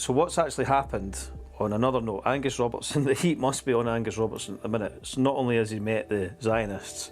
So what's actually happened, on another note, Angus Robertson, the heat must be on Angus Robertson at the minute. It's not only has he met the Zionists,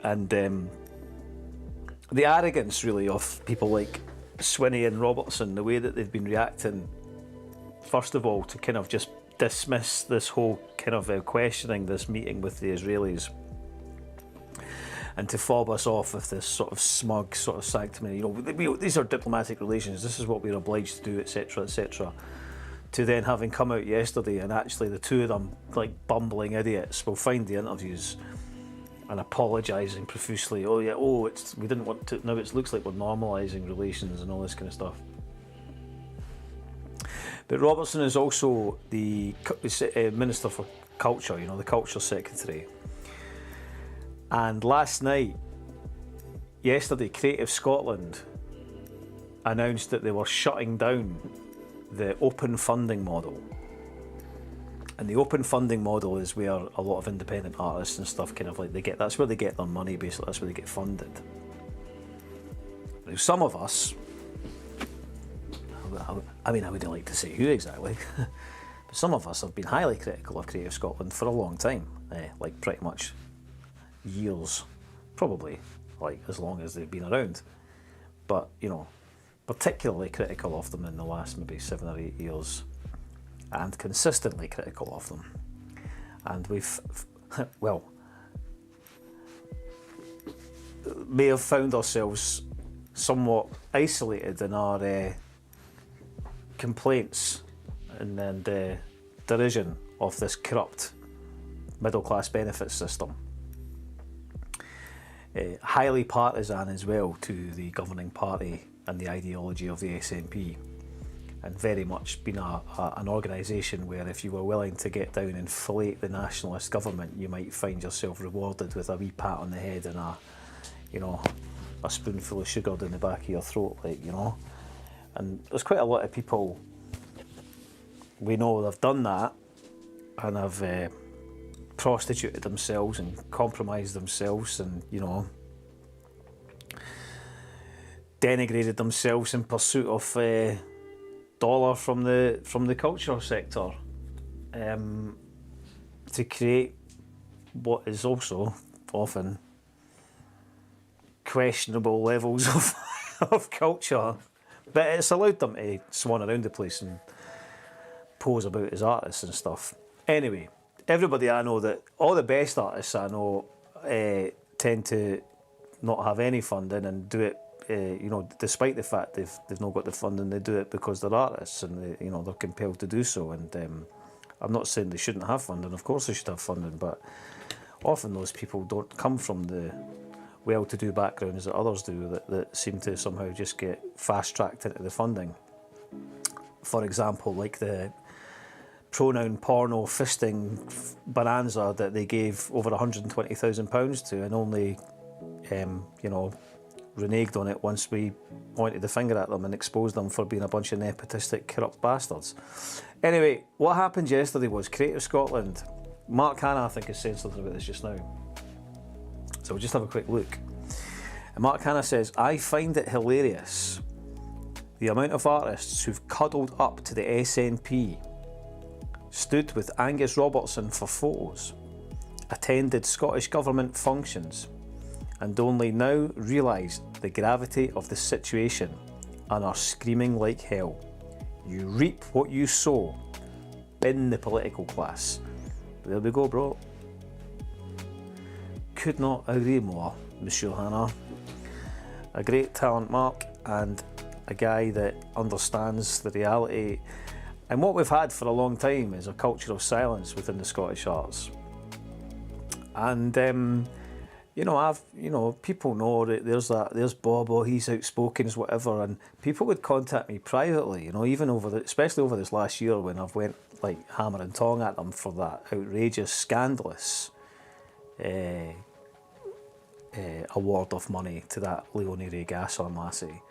and the arrogance really of people like Swinney and Robertson, the way that they've been reacting, first of all, to kind of just dismiss this whole kind of questioning this meeting with the Israelis, and to fob us off with this sort of smug sort of sanctimony, these are diplomatic relations, this is what we're obliged to do, etc, etc, to then having come out yesterday and actually the two of them, like bumbling idiots, will find the interviews and apologising profusely. We didn't want to, now it looks like we're normalising relations and all this kind of stuff. But Robertson is also the Minister for Culture, the Culture Secretary. And yesterday, Creative Scotland announced that they were shutting down the open funding model. And the open funding model is where a lot of independent artists and stuff kind of like that's where they get their money, basically, that's where they get funded. Now, some of us, I wouldn't like to say who exactly, but some of us have been highly critical of Creative Scotland for a long time, like pretty much years, probably like as long as they've been around, but particularly critical of them in the last maybe 7 or 8 years, and consistently critical of them. And we've may have found ourselves somewhat isolated in our complaints and derision of this corrupt middle class benefits system. Highly partisan as well to the governing party and the ideology of the SNP, and very much been an organisation where if you were willing to get down and fillet the nationalist government, you might find yourself rewarded with a wee pat on the head and a spoonful of sugar down the back of your throat, And there's quite a lot of people we know that have done that and have prostituted themselves and compromised themselves and denigrated themselves in pursuit of dollar from the culture sector, to create what is also often questionable levels of culture, but it's allowed them to swan around the place and pose about as artists and stuff. Anyway, everybody I know, that all the best artists I know tend to not have any funding and do it, despite the fact they've not got the funding, they do it because they're artists and they're compelled to do so. And I'm not saying they shouldn't have funding. Of course they should have funding, but often those people don't come from the well-to-do backgrounds that others do, that seem to somehow just get fast-tracked into the funding. For example, like the pronoun porno fisting bonanza that they gave over £120,000 to, and only reneged on it once we pointed the finger at them and exposed them for being a bunch of nepotistic, corrupt bastards. Anyway, what happened yesterday was Creative Scotland, Mark Hanna I think has said something about this just now, so we'll just have a quick look. And Mark Hanna says, "I find it hilarious the amount of artists who've cuddled up to the SNP, stood with Angus Robertson for photos, attended Scottish Government functions, and only now realise the gravity of the situation and are screaming like hell. You reap what you sow. Bin the political class." There we go, bro. Could not agree more, Monsieur Hanna. A great talent, Mark, and a guy that understands the reality. And what we've had for a long time is a culture of silence within the Scottish arts. And people know that there's Bob, he's outspoken as whatever, and people would contact me privately, even especially over this last year when I've went like hammer and tong at them for that outrageous, scandalous award of money to that Leonie Ray Gasson lassie.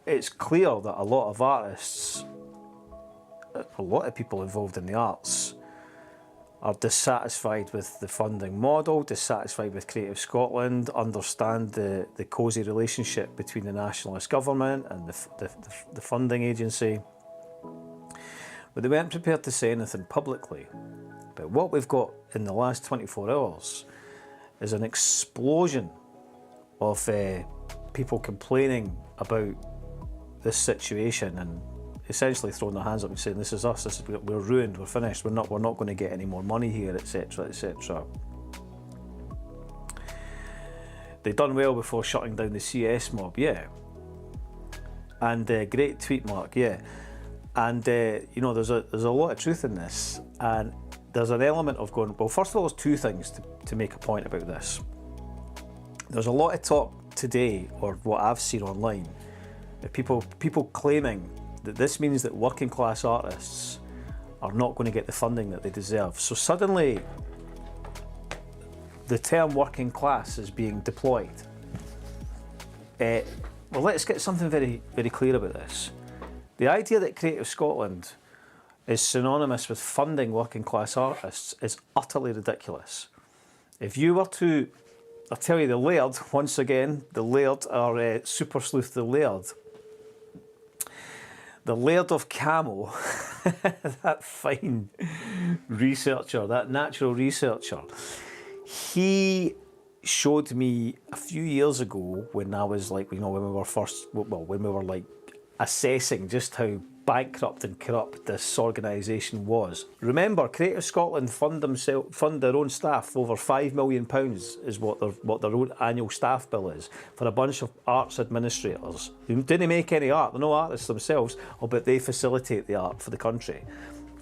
It's clear that a lot of artists, a lot of people involved in the arts, are dissatisfied with the funding model, dissatisfied with Creative Scotland, understand the cosy relationship between the nationalist government and the funding agency. But they weren't prepared to say anything publicly. But what we've got in the last 24 hours is an explosion of people complaining about this situation and essentially throwing their hands up and saying, this is us, we're ruined, we're finished, we're not going to get any more money here, etc, etc. They've done well before shutting down the CS mob, yeah. And great tweet, Mark, yeah. And you know, there's a lot of truth in this, and there's an element of going, well, first of all, there's two things to make a point about this. There's a lot of talk today, or what I've seen online, that people claiming that this means that working class artists are not going to get the funding that they deserve. So suddenly the term working class is being deployed. Well, let's get something very, very clear about this. The idea that Creative Scotland is synonymous with funding working class artists is utterly ridiculous. If you were to, I'll tell you, the Laird, once again, the Laird, our super sleuth, the Laird of Camo, that fine researcher, that natural researcher, he showed me a few years ago when I was like, you know, when we were like assessing just how bankrupt and corrupt this organisation was. Remember, Creative Scotland fund their own staff. Over £5 million is what their own annual staff bill is for a bunch of arts administrators who didn't make any art. They're no artists themselves, but they facilitate the art for the country.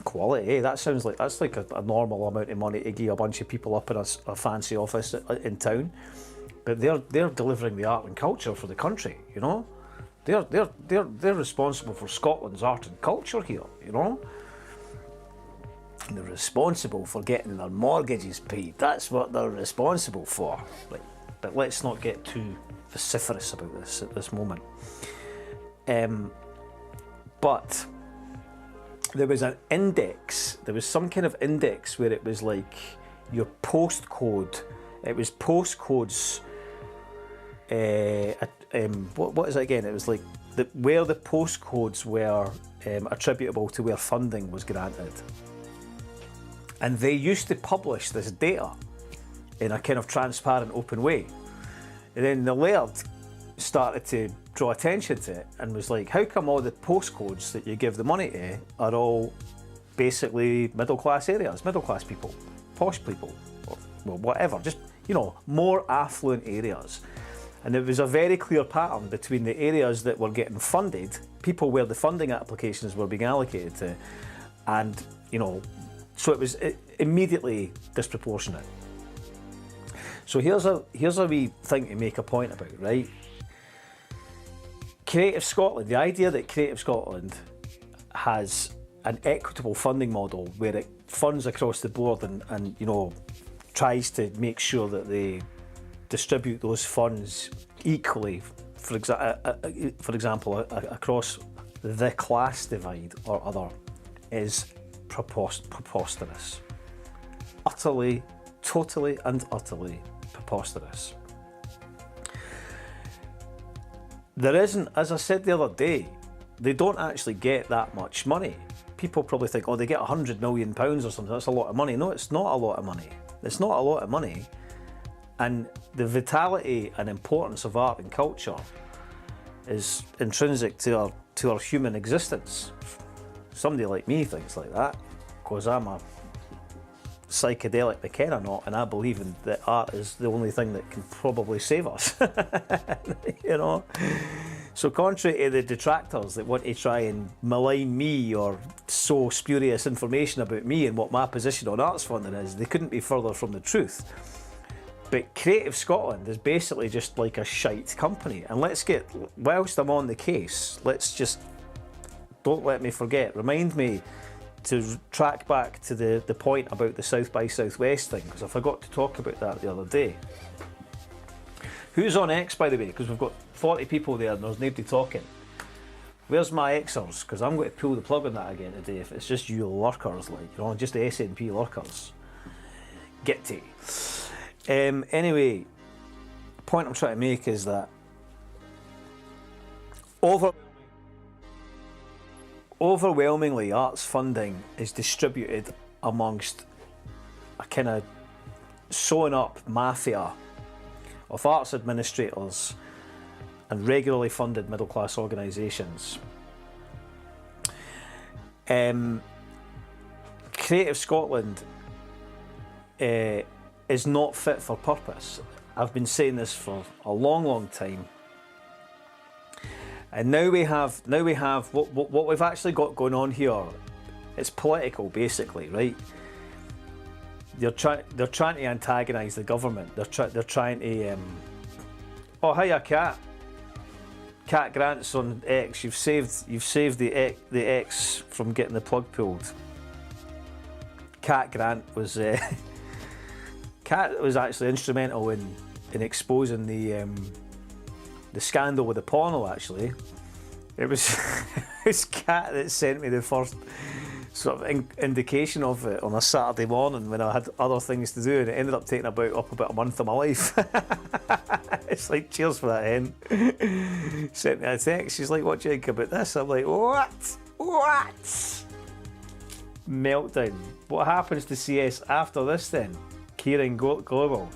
Quality, eh? That's like a normal amount of money to give a bunch of people up in a fancy office in town. But they're delivering the art and culture for the country, you know. They're responsible for Scotland's art and culture here, you know. And they're responsible for getting their mortgages paid. That's what they're responsible for. But let's not get too vociferous about this at this moment. But there was an index. There was some kind of index where it was like your postcode. It was postcodes. What is it again? It was like where the postcodes were attributable to where funding was granted. And they used to publish this data in a kind of transparent, open way. And then the Laird started to draw attention to it and was like, how come all the postcodes that you give the money to are all basically middle class areas, middle class people, posh people, or well, whatever, just, you know, more affluent areas. And there was a very clear pattern between the areas that were getting funded, people where the funding applications were being allocated to, and, you know, so it was immediately disproportionate. So here's a wee thing to make a point about, right? Creative Scotland, the idea that Creative Scotland has an equitable funding model where it funds across the board and you know, tries to make sure that they distribute those funds equally, for example, across the class divide or other, is preposterous. Utterly, totally and utterly preposterous. There isn't, as I said the other day, they don't actually get that much money. People probably think, oh, they get £100 million or something, that's a lot of money. No, it's not a lot of money. It's not a lot of money. And the vitality and importance of art and culture is intrinsic to our human existence. Somebody like me thinks like that, because I'm a psychedelic McKenna not, and I believe that art is the only thing that can probably save us. You know? So contrary to the detractors that want to try and malign me or sow spurious information about me and what my position on arts funding is, they couldn't be further from the truth. But Creative Scotland is basically just like a shite company. And whilst I'm on the case, don't let me forget, remind me to track back to the point about the South by Southwest thing, because I forgot to talk about that the other day. Who's on X, by the way? Because we've got 40 people there and there's nobody talking. Where's my Xers? Because I'm going to pull the plug on that again today if it's just you lurkers, like, you know, just the SNP lurkers. get to. Anyway, the point I'm trying to make is that overwhelmingly arts funding is distributed amongst a kind of sewn up mafia of arts administrators and regularly funded middle class organisations. Creative Scotland is not fit for purpose. I've been saying this for a long time. And now we have what we've actually got going on here. It's political, basically, right? They're trying to antagonise the government. They're trying to. Oh, hiya, Cat. Cat Grant's on X. You've saved the X from getting the plug pulled. Cat Grant was Cat was actually instrumental in exposing the scandal with the porno. Actually, it was it's Cat that sent me the first sort of indication of it on a Saturday morning when I had other things to do, and it ended up taking about a month of my life. It's like, cheers for that, Hen. Sent me a text. She's like, what do you think about this? I'm like, what? Meltdown. What happens to CS after this then? Kieran Global.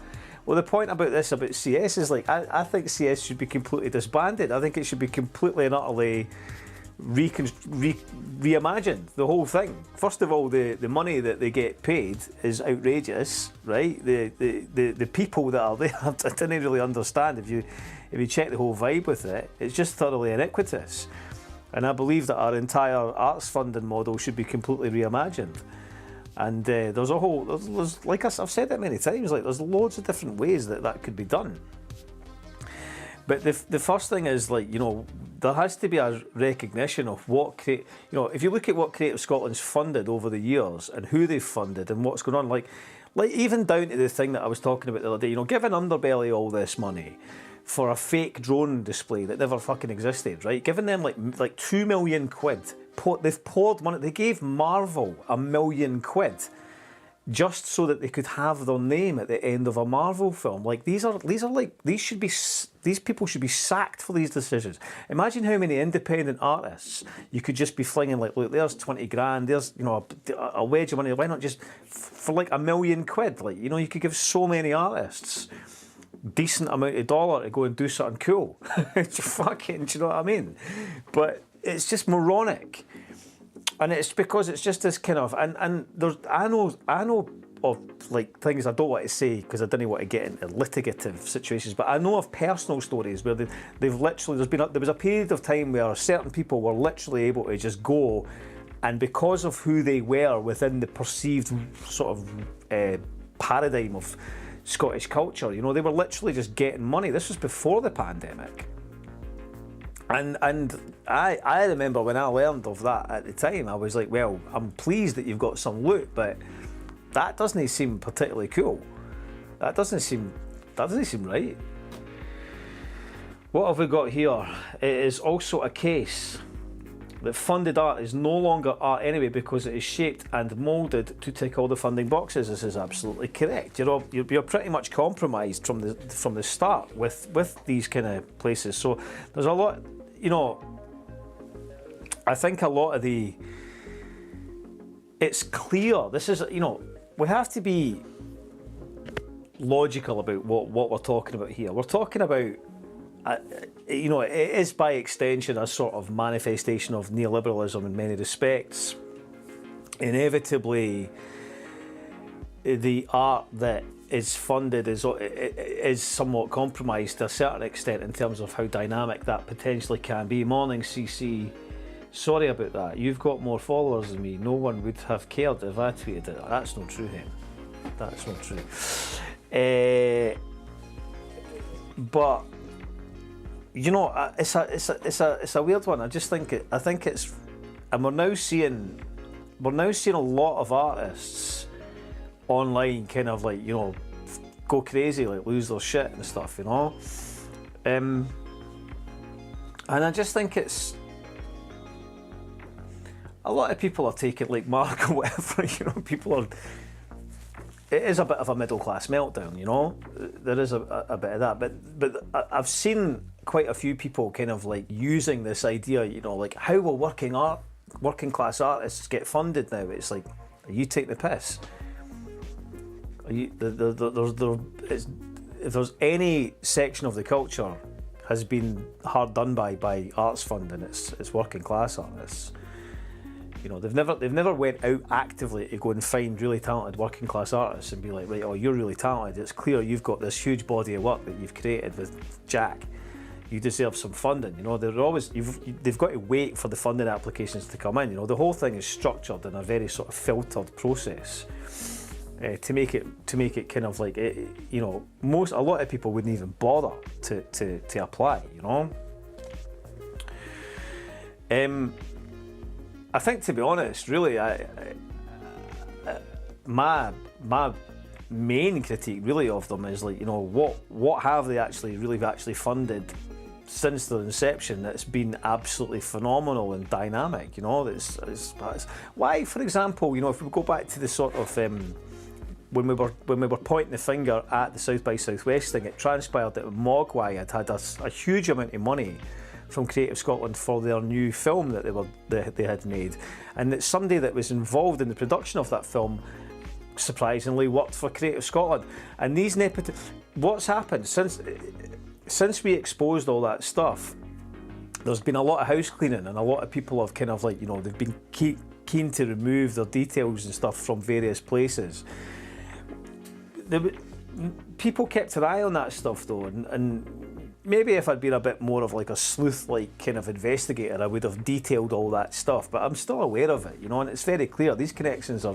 Well, the point about CS is, like, I think CS should be completely disbanded. I think it should be completely and utterly reimagined, the whole thing. First of all, the money that they get paid is outrageous, right? The people that are there, I didn't really understand. If you check the whole vibe with it, it's just thoroughly iniquitous. And I believe that our entire arts funding model should be completely reimagined. And there's like I've said it many times, like, there's loads of different ways that could be done. But the first thing is, like, you know, there has to be a recognition of if you look at what Creative Scotland's funded over the years and who they've funded and what's going on, like even down to the thing that I was talking about the other day, you know, giving Underbelly all this money for a fake drone display that never fucking existed, right? Giving them like 2 million quid. They've poured money. They gave Marvel £1 million just so that they could have their name at the end of a Marvel film. Like, these people should be sacked for these decisions. Imagine how many independent artists you could just be flinging, like, look, there's 20 grand, there's, you know, a wedge of money. Why not just for like £1 million? Like, you know, you could give so many artists decent amount of dollar to go and do something cool. Fucking, do you know what I mean? But it's just moronic. And it's because it's just this kind of, and there's, I know of, like, things I don't want to say because I didn't want to get into litigative situations, but I know of personal stories where they've literally, there was a period of time where certain people were literally able to just go, and because of who they were within the perceived sort of paradigm of Scottish culture, you know, they were literally just getting money. This was before the pandemic. And I remember when I learned of that at the time, I was like, well, I'm pleased that you've got some loot, but that doesn't seem particularly cool. That doesn't seem right. What have we got here? It is also a case that funded art is no longer art anyway because it is shaped and moulded to tick all the funding boxes. This is absolutely correct. You're pretty much compromised from the start with these kind of places. So there's a lot, you know, I think a lot of it's clear. This is, you know, we have to be logical about what we're talking about here. We're talking about, you know, it is by extension a sort of manifestation of neoliberalism in many respects. Inevitably, the art that is funded is somewhat compromised to a certain extent in terms of how dynamic that potentially can be. Morning, CC. Sorry about that. You've got more followers than me. No one would have cared if I tweeted it. That's not true, Hen. That's not true. But you know, it's a weird one. I think it's, and we're now seeing a lot of artists online kind of, like, you know, go crazy, like lose their shit and stuff, you know. And I just think it's, a lot of people are taking, like Mark or whatever, you know, people are, it is a bit of a middle class meltdown, you know. There is a bit of that, but I've seen quite a few people kind of like using this idea, you know, like how will working class artists get funded now? It's like, are you taking the piss? Are you if there's any section of the culture has been hard done by arts funding, it's working class artists. You know, they've never went out actively to go and find really talented working class artists and be like, right, oh, you're really talented. It's clear you've got this huge body of work that you've created with Jack. You deserve some funding. You know, they've got to wait for the funding applications to come in. You know, the whole thing is structured in a very sort of filtered process to make it kind of like, you know, a lot of people wouldn't even bother to apply. You know. I think, to be honest, really, my main critique really of them is like, you know, what have they actually funded since their inception that's been absolutely phenomenal and dynamic. You know, that's why, for example, you know, if we go back to the sort of when we were pointing the finger at the South by Southwest thing, it transpired that Mogwai had a huge amount of money from Creative Scotland for their new film that they had made, and that somebody that was involved in the production of that film surprisingly worked for Creative Scotland. And these what's happened since we exposed all that stuff, there's been a lot of house cleaning, and a lot of people have kind of like, you know, they've been keen to remove their details and stuff from various places. People kept an eye on that stuff though, and maybe if I'd been a bit more of like a sleuth-like kind of investigator, I would have detailed all that stuff, but I'm still aware of it, you know, and it's very clear. These connections are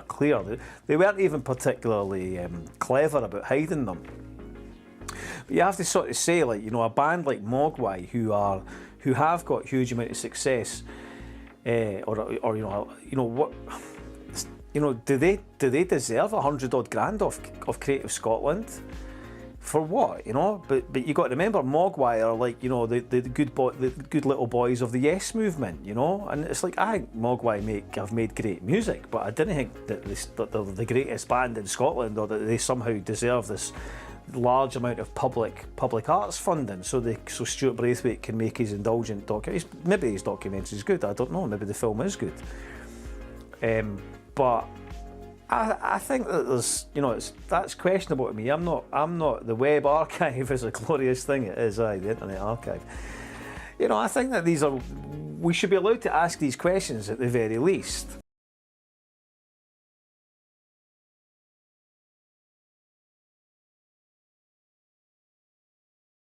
clear. They weren't even particularly clever about hiding them. But you have to sort of say, like, you know, a band like Mogwai who have got huge amount of success, or you know what. You know, do they deserve $100,000 of Creative Scotland? For what, you know? But you got to remember, Mogwai are like, you know, the good little boys of the Yes movement, you know. And it's like, I think Mogwai have made great music, but I didn't think that they're the greatest band in Scotland, or that they somehow deserve this large amount of public arts funding, so Stuart Braithwaite can make his indulgent documentary. Maybe his documentary is good. I don't know. Maybe the film is good. But I think that there's, you know, that's questionable to me. I'm not. The web archive is a glorious thing. It is, the Internet Archive. You know, I think that we should be allowed to ask these questions at the very least.